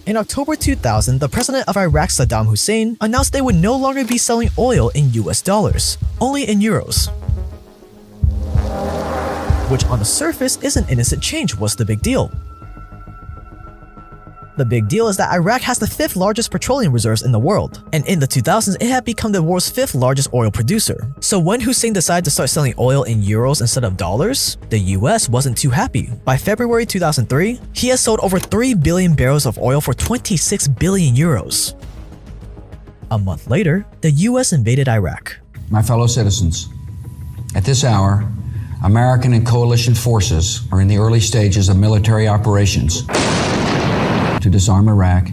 In October 2000, the president of Iraq, Saddam Hussein, announced they would no longer be selling oil in US dollars, only in euros. Which on the surface is an innocent change. What's the big deal? The big deal is that Iraq has the 5th largest petroleum reserves in the world, and in the 2000s it had become the world's 5th largest oil producer. So when Hussein decided to start selling oil in euros instead of dollars, the US wasn't too happy. By February 2003, he has sold over 3 billion barrels of oil for 26 billion euros. A month later, the US invaded Iraq. My fellow citizens, at this hour, American and coalition forces are in the early stages of military operations to disarm Iraq,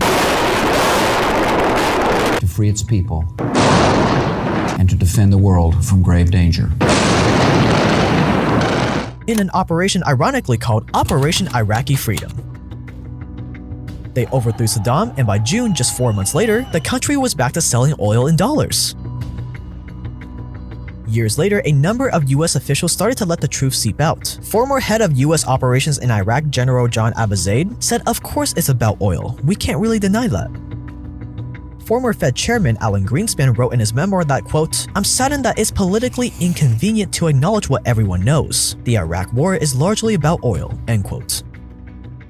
to free its people, and to defend the world from grave danger. In an operation ironically called Operation Iraqi Freedom. They overthrew Saddam, and by June, just 4 months later, the country was back to selling oil in dollars. Years later, a number of US officials started to let the truth seep out. Former head of US operations in Iraq, General John Abizaid, said of course it's about oil, we can't really deny that. Former Fed Chairman Alan Greenspan wrote in his memoir that, quote, "I'm saddened that it's politically inconvenient to acknowledge what everyone knows. The Iraq War is largely about oil," end quote.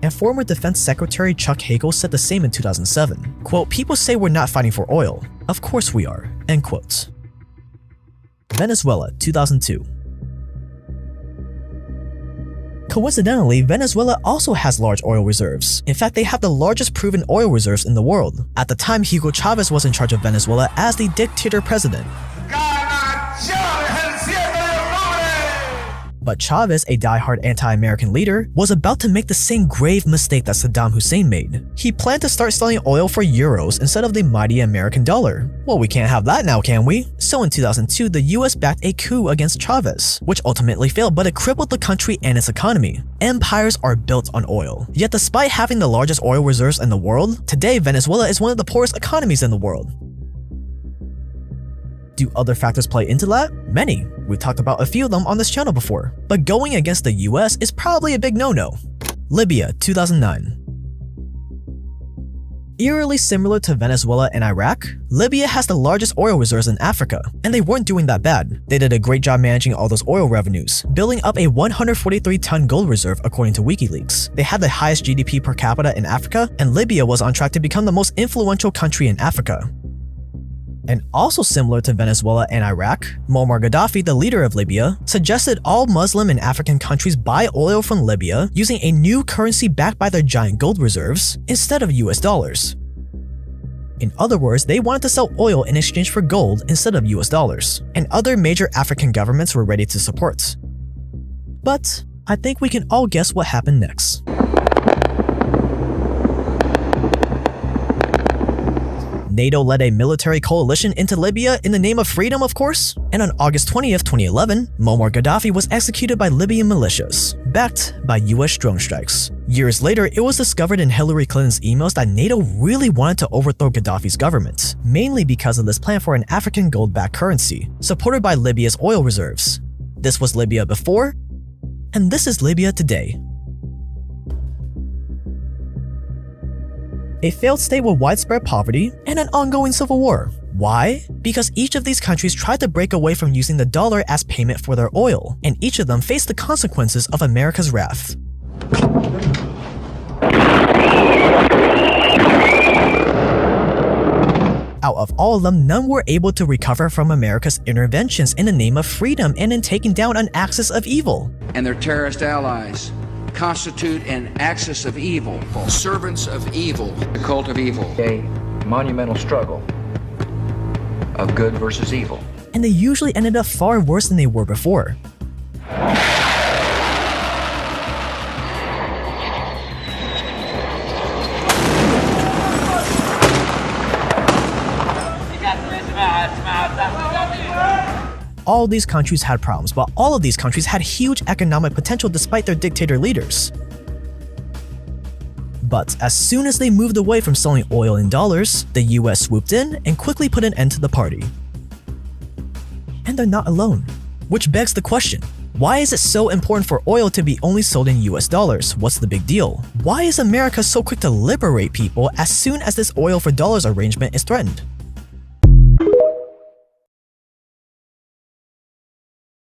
And former Defense Secretary Chuck Hagel said the same in 2007, quote, "People say we're not fighting for oil. Of course we are," end quote. Venezuela, 2002. Coincidentally, Venezuela also has large oil reserves. In fact, they have the largest proven oil reserves in the world. At the time, Hugo Chavez was in charge of Venezuela as the dictator president. But Chavez, a die-hard anti-American leader, was about to make the same grave mistake that Saddam Hussein made. He planned to start selling oil for euros instead of the mighty American dollar. Well, we can't have that now, can we? So in 2002, the US backed a coup against Chavez, which ultimately failed, but it crippled the country and its economy. Empires are built on oil. Yet despite having the largest oil reserves in the world, today Venezuela is one of the poorest economies in the world. Do other factors play into that? Many. We've talked about a few of them on this channel before. But going against the US is probably a big no-no. Libya, 2009. Eerily similar to Venezuela and Iraq, Libya has the largest oil reserves in Africa, and they weren't doing that bad. They did a great job managing all those oil revenues, building up a 143-ton gold reserve according to WikiLeaks. They had the highest GDP per capita in Africa, and Libya was on track to become the most influential country in Africa. And also similar to Venezuela and Iraq, Muammar Gaddafi, the leader of Libya, suggested all Muslim and African countries buy oil from Libya using a new currency backed by their giant gold reserves instead of US dollars. In other words, they wanted to sell oil in exchange for gold instead of US dollars, and other major African governments were ready to support. But I think we can all guess what happened next. NATO led a military coalition into Libya in the name of freedom, of course, and on August 20th, 2011, Muammar Gaddafi was executed by Libyan militias, backed by US drone strikes. Years later, it was discovered in Hillary Clinton's emails that NATO really wanted to overthrow Gaddafi's government, mainly because of this plan for an African gold-backed currency, supported by Libya's oil reserves. This was Libya before, and this is Libya today. A failed state with widespread poverty and an ongoing civil war. Why? Because each of these countries tried to break away from using the dollar as payment for their oil, and each of them faced the consequences of America's wrath. Out of all of them, none were able to recover from America's interventions in the name of freedom and in taking down an axis of evil. And their terrorist allies constitute an axis of evil, servants of evil, the cult of evil. A monumental struggle of good versus evil. And they usually ended up far worse than they were before. All these countries had problems, but all of these countries had huge economic potential despite their dictator leaders. But as soon as they moved away from selling oil in dollars, the US swooped in and quickly put an end to the party. And they're not alone. Which begs the question, Why is it so important for oil to be only sold in US dollars? What's the big deal? Why is America so quick to liberate people as soon as this oil for dollars arrangement is threatened?